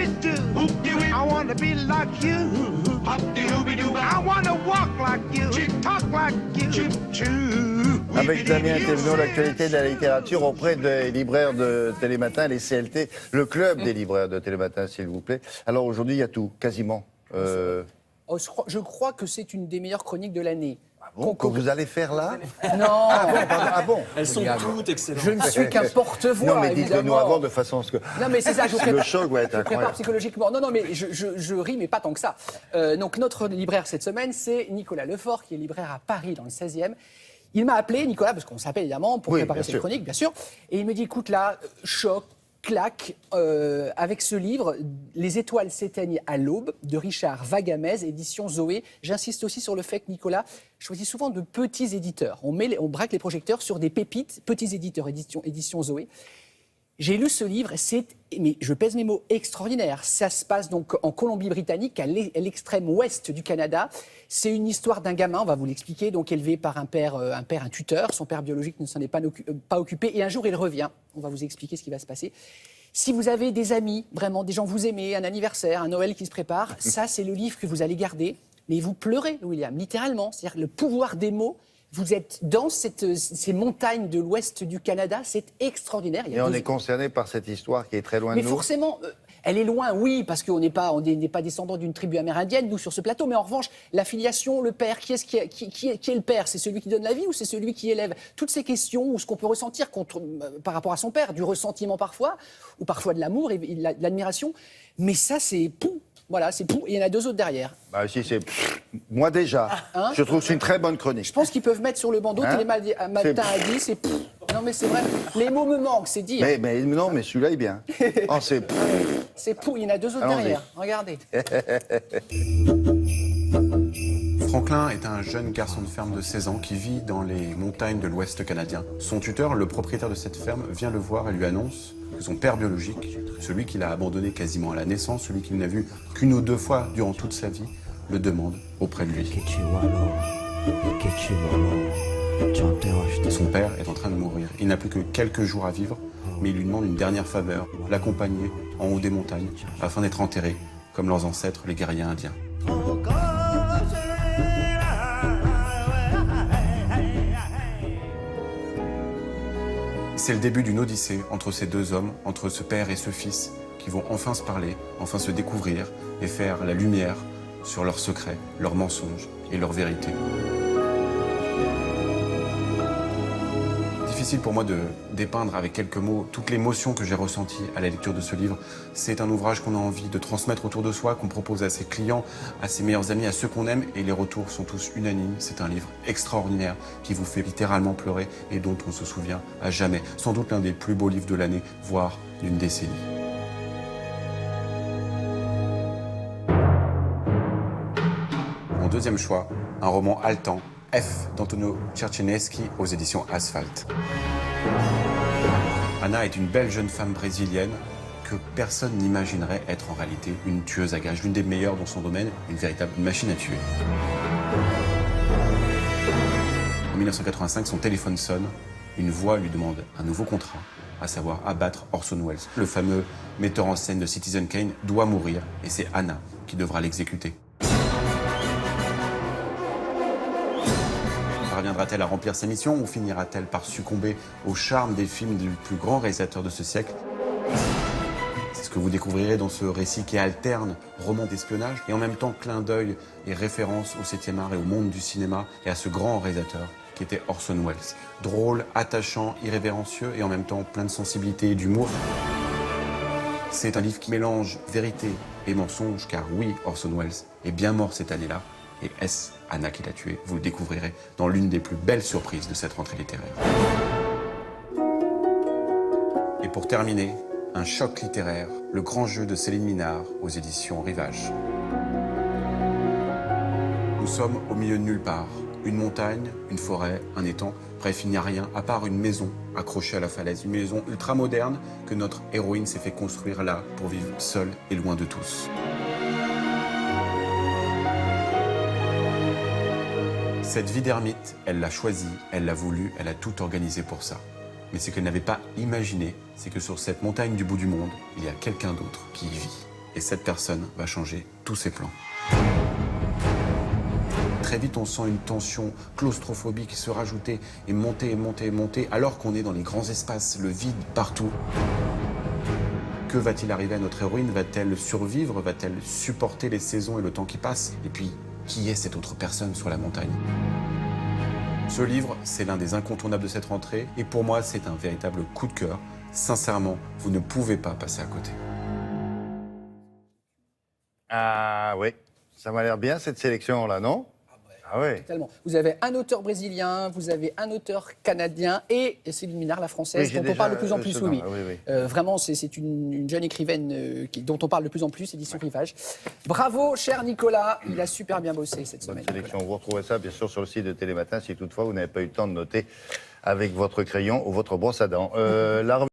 Scooby-Doo. I wanna be like you. I wanna walk like you. Talk like you. Avec Damien Thévenot, l'actualité de la littérature auprès des libraires de Télématin, les CLT, le club des libraires de Télématin, s'il vous plaît. Alors aujourd'hui, il y a tout, quasiment. Je crois que c'est une des meilleures chroniques de l'année. Bon, que vous allez faire là? Non. Ah bon. Elles sont toutes excellentes. Je ne suis qu'un porte-voix. Non, mais dites-le nous avant de façon à ce que. Non, mais c'est ça, je vous Le choc va être je prépare incroyable. psychologiquement. Non, mais je ris, mais pas tant que ça. Donc, notre libraire cette semaine, c'est Nicolas Lefort, qui est libraire à Paris, dans le 16e. Il m'a appelé, Nicolas, parce qu'on s'appelle évidemment, pour préparer cette chronique, bien sûr. Et il me dit, écoute, là, choc, claque, avec ce livre, Les étoiles s'éteignent à l'aube, de Richard Vagamez, édition Zoé. J'insiste aussi sur le fait que Nicolas choisit souvent de petits éditeurs. On braque les projecteurs sur des pépites, petits éditeurs, édition Zoé. J'ai lu ce livre, mais je pèse mes mots, extraordinaire. Ça se passe donc en Colombie-Britannique, à l'extrême ouest du Canada. C'est une histoire d'un gamin, on va vous l'expliquer, donc élevé par un tuteur. Son père biologique ne s'en est pas occupé. Et un jour, il revient. On va vous expliquer ce qui va se passer. Si vous avez des amis, vraiment des gens que vous aimez, un anniversaire, un Noël qui se prépare, ça, c'est le livre que vous allez garder. Mais vous pleurez, William, littéralement. C'est-à-dire le pouvoir des mots. Vous êtes dans ces montagnes de l'ouest du Canada, c'est extraordinaire. Et on est concerné par cette histoire qui est très loin de nous. Mais forcément, elle est loin, oui, parce qu'on n'est pas descendant d'une tribu amérindienne, nous, sur ce plateau. Mais en revanche, la filiation, le père, qui est le père? C'est celui qui donne la vie ou c'est celui qui élève? Toutes ces questions, ou ce qu'on peut ressentir par rapport à son père, du ressentiment parfois, ou parfois de l'amour et de l'admiration. Mais ça, c'est pou. Voilà, c'est pou. Et il y en a deux autres derrière. Bah si, c'est... Moi déjà, je trouve que c'est une très bonne chronique. Je pense qu'ils peuvent mettre sur le bandeau, Télématin a dit, c'est pou. Non mais c'est vrai, les mots me manquent, c'est dire. Mais non, mais celui-là est bien. Oh, c'est... C'est pou, il y en a deux autres derrière, regardez. Franklin est un jeune garçon de ferme de 16 ans qui vit dans les montagnes de l'Ouest canadien. Son tuteur, le propriétaire de cette ferme, vient le voir et lui annonce que son père biologique, celui qu'il a abandonné quasiment à la naissance, celui qu'il n'a vu qu'une ou deux fois durant toute sa vie, le demande auprès de lui. Son père est en train de mourir. Il n'a plus que quelques jours à vivre, mais il lui demande une dernière faveur, l'accompagner en haut des montagnes, afin d'être enterré, comme leurs ancêtres, les guerriers indiens. C'est le début d'une odyssée entre ces deux hommes, entre ce père et ce fils, qui vont enfin se parler, enfin se découvrir et faire la lumière sur leurs secrets, leurs mensonges et leurs vérités. Difficile pour moi de dépeindre avec quelques mots toute l'émotion que j'ai ressentie à la lecture de ce livre. C'est un ouvrage qu'on a envie de transmettre autour de soi, qu'on propose à ses clients, à ses meilleurs amis, à ceux qu'on aime, et les retours sont tous unanimes. C'est un livre extraordinaire qui vous fait littéralement pleurer et dont on se souvient à jamais. Sans doute l'un des plus beaux livres de l'année, voire d'une décennie. Mon deuxième choix, un roman haletant, F d'Antonio Cerceneschi aux éditions Asphalt. Anna est une belle jeune femme brésilienne que personne n'imaginerait être en réalité une tueuse à gages, l'une des meilleures dans son domaine, une véritable machine à tuer. En 1985, son téléphone sonne, une voix lui demande un nouveau contrat, à savoir abattre Orson Welles. Le fameux metteur en scène de Citizen Kane doit mourir et c'est Anna qui devra l'exécuter. Parviendra-t-elle à remplir sa mission ou finira-t-elle par succomber au charme des films du plus grand réalisateur de ce siècle? C'est ce que vous découvrirez dans ce récit qui alterne roman d'espionnage et en même temps clin d'œil et référence au 7e art et au monde du cinéma et à ce grand réalisateur qui était Orson Welles. Drôle, attachant, irrévérencieux et en même temps plein de sensibilité et d'humour. C'est un livre qui mélange vérité et mensonge car oui, Orson Welles est bien mort cette année-là. Et est-ce Anna qui l'a tué? Vous le découvrirez dans l'une des plus belles surprises de cette rentrée littéraire. Et pour terminer, un choc littéraire, Le grand jeu de Céline Minard aux éditions Rivage. Nous sommes au milieu de nulle part. Une montagne, une forêt, un étang. Bref, il n'y a rien à part une maison accrochée à la falaise. Une maison ultra moderne que notre héroïne s'est fait construire là pour vivre seule et loin de tous. Cette vie d'ermite, elle l'a choisie, elle l'a voulu, elle a tout organisé pour ça. Mais ce qu'elle n'avait pas imaginé, c'est que sur cette montagne du bout du monde, il y a quelqu'un d'autre qui y vit. Et cette personne va changer tous ses plans. Très vite, on sent une tension claustrophobique se rajouter et monter, et monter, et monter, alors qu'on est dans les grands espaces, le vide partout. Que va-t-il arriver à notre héroïne? Va-t-elle survivre? Va-t-elle supporter les saisons et le temps qui passe? Et puis, qui est cette autre personne sur la montagne? Ce livre, c'est l'un des incontournables de cette rentrée, et pour moi, c'est un véritable coup de cœur. Sincèrement, vous ne pouvez pas passer à côté. Ah oui, ça m'a l'air bien cette sélection-là, non? Ah oui. Totalement. Vous avez un auteur brésilien, vous avez un auteur canadien et Céline Minard, la française, Oui, j'ai dont on déjà parle de plus en plus. ce nom, Oui. oui. Vraiment, c'est une jeune écrivaine dont on parle de plus en plus, édition Rivage. Bravo, cher Nicolas, il a super bien bossé cette Bonne semaine. sélection. Vous retrouvez ça, bien sûr, sur le site de Télématin, si toutefois vous n'avez pas eu le temps de noter avec votre crayon ou votre brosse à dents.